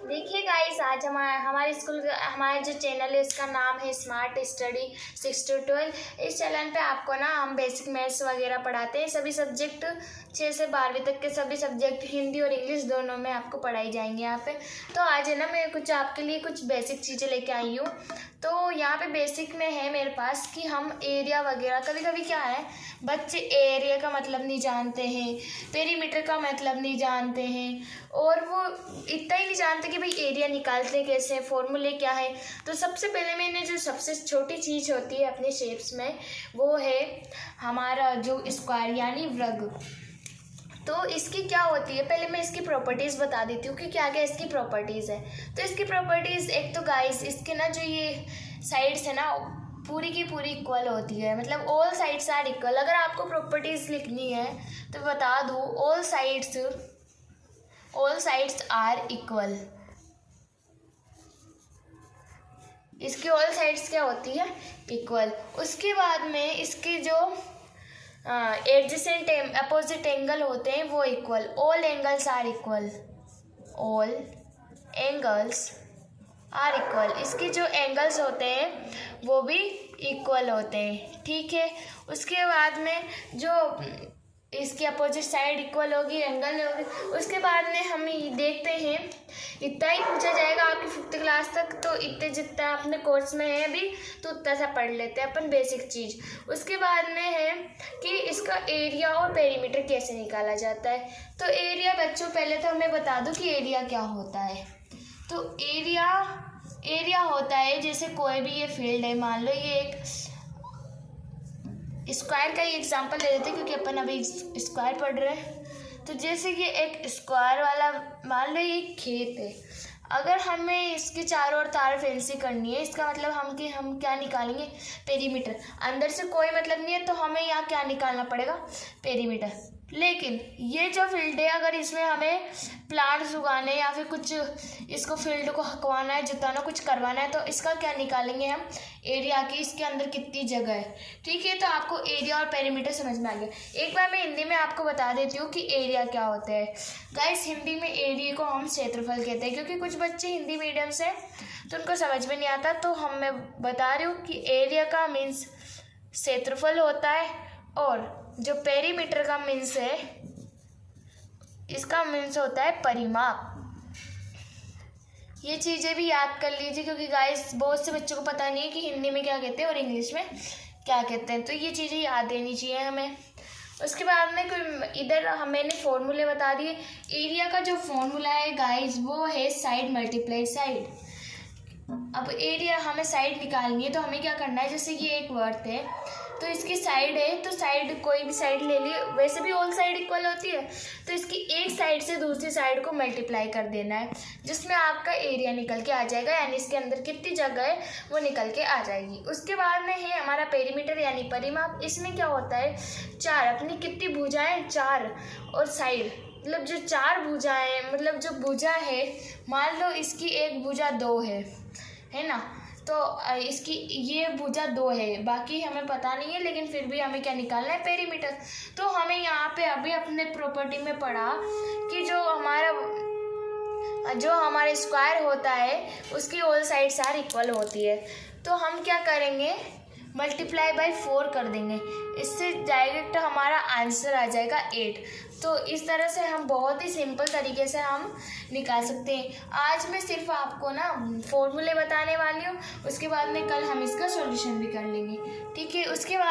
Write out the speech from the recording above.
देखिए गाइस, आज हमारे स्कूल का हमारा जो चैनल है उसका नाम है स्मार्ट स्टडी 6 to 12। इस चैनल पे आपको ना हम बेसिक मैथ्स वगैरह पढ़ाते हैं। सभी सब्जेक्ट 6 से 12वीं तक के सभी सब्जेक्ट हिंदी और इंग्लिश दोनों में आपको पढ़ाई जाएंगे यहाँ पे। तो आज है ना, मैं कुछ आपके लिए कुछ बेसिक चीज़ें लेके आई हूँ। तो यहाँ पे बेसिक में है मेरे पास कि हम एरिया वगैरह, कभी कभी क्या है बच्चे एरिया का मतलब नहीं जानते हैं, पेरीमीटर का मतलब नहीं जानते हैं, और वो इतना ही नहीं जानते कि भाई एरिया निकालते कैसे, फॉर्मूले क्या है। तो सबसे पहले मैंने जो सबसे छोटी चीज़ होती है अपने शेप्स में, वो है हमारा जो स्क्वायर यानी वर्ग। तो इसकी क्या होती है, पहले मैं इसकी प्रॉपर्टीज़ बता देती हूँ कि क्या क्या इसकी प्रॉपर्टीज़ है। तो इसकी प्रॉपर्टीज़, एक तो गाइस इसके ना जो ये साइड्स है ना पूरी की पूरी इक्वल होती है, मतलब ऑल साइड्स आर इक्वल। अगर आपको प्रॉपर्टीज़ लिखनी है तो बता दूँ, ऑल साइड्स आर इक्वल। इसकी ऑल साइड्स क्या होती है, इक्वल। उसके बाद में इसके जो एडजेसेंट अपोजिट एंगल होते हैं वो equal. All angles are equal, all angles are equal. इसके जो एंगल्स होते हैं वो भी इक्वल होते हैं, ठीक है। उसके बाद में जो इसकी अपोजिट साइड इक्वल होगी, एंगल होगी। उसके बाद में हम देखते हैं, इतना ही पूछा जाएगा आपकी 5th क्लास तक, तो इतने जितना अपने कोर्स में है अभी तो उतना सा पढ़ लेते हैं अपन बेसिक चीज़। उसके बाद में है कि इसका एरिया और पेरीमीटर कैसे निकाला जाता है। तो एरिया बच्चों, पहले तो हमें बता दो कि एरिया क्या होता है। तो एरिया होता है, जैसे कोई भी ये फील्ड है, मान लो ये एक स्क्वायर का ही एग्जांपल ले लेते हैं क्योंकि अपन अभी स्क्वायर पढ़ रहे हैं। तो जैसे कि एक स्क्वायर वाला मान लो ये खेत है, अगर हमें इसके चारों ओर तार फेंसी करनी है, इसका मतलब हम क्या निकालेंगे, पेरीमीटर। अंदर से कोई मतलब नहीं है तो हमें यहाँ क्या निकालना पड़ेगा, पेरीमीटर। लेकिन ये जो फील्ड है, अगर इसमें हमें प्लांट्स उगाने या फिर कुछ इसको फील्ड को हकवाना है, जुताना, कुछ करवाना है, तो इसका क्या निकालेंगे हम, एरिया की, इसके अंदर कितनी जगह है, ठीक है। तो आपको एरिया और पेरीमीटर समझ में आ गया। एक बार मैं हिंदी में आपको बता देती हूँ कि एरिया क्या होता है। गाइस, हिंदी में एरिया को हम क्षेत्रफल कहते हैं, क्योंकि कुछ बच्चे हिंदी मीडियम से तो उनको समझ में नहीं आता। तो मैं बता रही हूँ कि एरिया का मीन्स क्षेत्रफल होता है, और जो पेरीमीटर का मीन्स है, इसका मीन्स होता है परिमाप। ये चीज़ें भी याद कर लीजिए, क्योंकि गाइस बहुत से बच्चों को पता नहीं है कि हिंदी में क्या कहते हैं और इंग्लिश में क्या कहते हैं। तो ये चीज़ें याद देनी चाहिए हमें। उसके बाद में कोई इधर मैंने फॉर्मूले बता दिए। एरिया का जो फॉर्मूला है गाइस, वो है साइड मल्टीप्लाई साइड। अब एरिया हमें साइड निकालनी है तो हमें क्या करना है, जैसे ये एक वर्ड है तो इसकी साइड है, तो साइड कोई भी साइड ले ली, वैसे भी ऑल साइड इक्वल होती है, तो इसकी एक साइड से दूसरी साइड को मल्टीप्लाई कर देना है, जिसमें आपका एरिया निकल के आ जाएगा, यानी इसके अंदर कितनी जगह है वो निकल के आ जाएगी। उसके बाद में है हमारा पेरीमीटर यानी परिमाप। इसमें क्या होता है, चार, अपनी कितनी भुजाएं, 4, और साइड, मतलब जो 4 भुजाएं, मतलब जो भुजा है, मान लो इसकी एक भुजा 2 है ना, तो इसकी ये भुजा 2 है, बाकी हमें पता नहीं है, लेकिन फिर भी हमें क्या निकालना है, पेरीमीटर। तो हमें यहाँ पे अभी अपने प्रॉपर्टी में पढ़ा कि जो हमारा स्क्वायर होता है उसकी ऑल साइड्स आर इक्वल होती है। तो हम क्या करेंगे, मल्टीप्लाई बाय 4 कर देंगे, इससे डायरेक्ट हमारा आंसर आ जाएगा 8। तो इस तरह से हम बहुत ही सिंपल तरीके से हम निकाल सकते हैं। आज मैं सिर्फ आपको ना फॉर्मूले बताने वाली हूँ, उसके बाद में कल हम इसका सॉल्यूशन भी कर लेंगे, ठीक है। उसके बाद